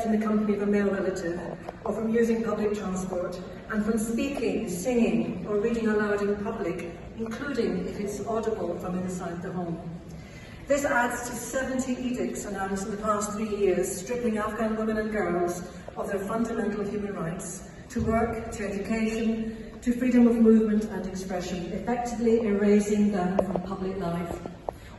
except in the company of a male relative, or from using public transport, and from speaking, singing, or reading aloud in public, including if it's audible from inside the home. This adds to 70 edicts announced in the past 3 years, stripping Afghan women and girls of their fundamental human rights to work, to education, to freedom of movement and expression, effectively erasing them from public life.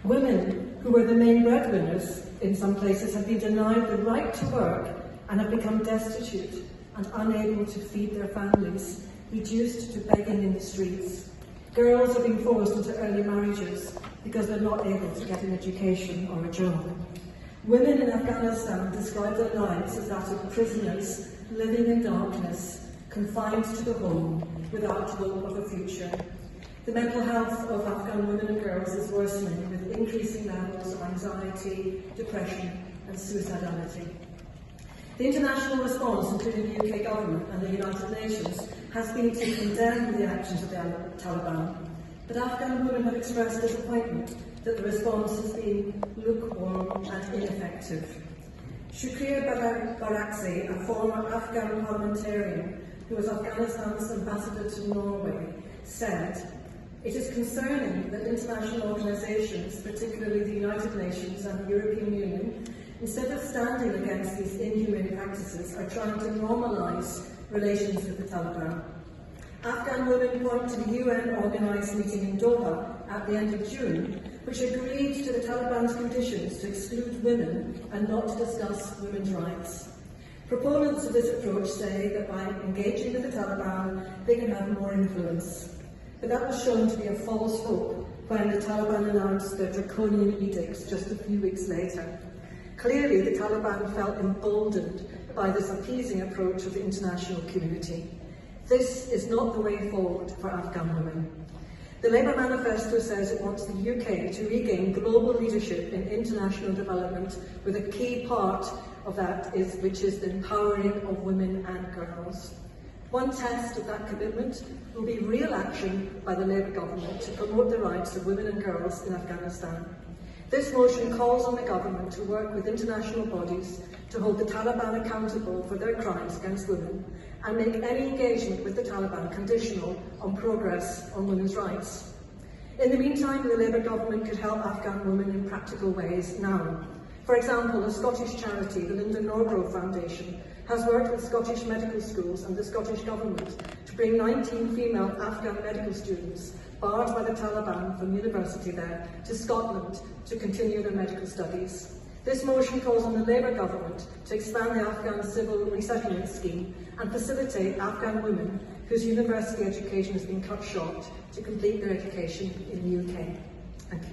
Women, who were the main breadwinners in some places, have been denied the right to work and have become destitute and unable to feed their families, reduced to begging in the streets. Girls have been forced into early marriages because they're not able to get an education or a job. Women in Afghanistan describe their lives as that of prisoners living in darkness, confined to the home, without hope of a future. The mental health of Afghan women and girls is worsening, with increasing levels of anxiety, depression and suicidality. The international response, including the UK government and the United Nations, has been to condemn the actions of the Taliban. But Afghan women have expressed disappointment that the response has been lukewarm and ineffective. Shukriya Barakzi, a former Afghan parliamentarian who was Afghanistan's ambassador to Norway, said, "It is concerning that international organisations, particularly the United Nations and the European Union, instead of standing against these inhumane practices, are trying to normalise relations with the Taliban." Afghan women point to the UN-organised meeting in Doha at the end of June, which agreed to the Taliban's conditions to exclude women and not to discuss women's rights. Proponents of this approach say that by engaging with the Taliban, they can have more influence. But that was shown to be a false hope when the Taliban announced their draconian edicts just a few weeks later. Clearly, the Taliban felt emboldened by this appeasing approach of the international community. This is not the way forward for Afghan women. The Labour manifesto says it wants the UK to regain global leadership in international development, with a key part of that which is the empowering of women and girls. One test of that commitment will be real action by the Labour government to promote the rights of women and girls in Afghanistan. This motion calls on the government to work with international bodies to hold the Taliban accountable for their crimes against women and make any engagement with the Taliban conditional on progress on women's rights. In the meantime, the Labour government could help Afghan women in practical ways now. For example, a Scottish charity, the Linda Norgrove Foundation, has worked with Scottish medical schools and the Scottish government to bring 19 female Afghan medical students barred by the Taliban from university there to Scotland to continue their medical studies. This motion calls on the Labour government to expand the Afghan civil resettlement scheme and facilitate Afghan women whose university education has been cut short to complete their education in the UK. Thank you.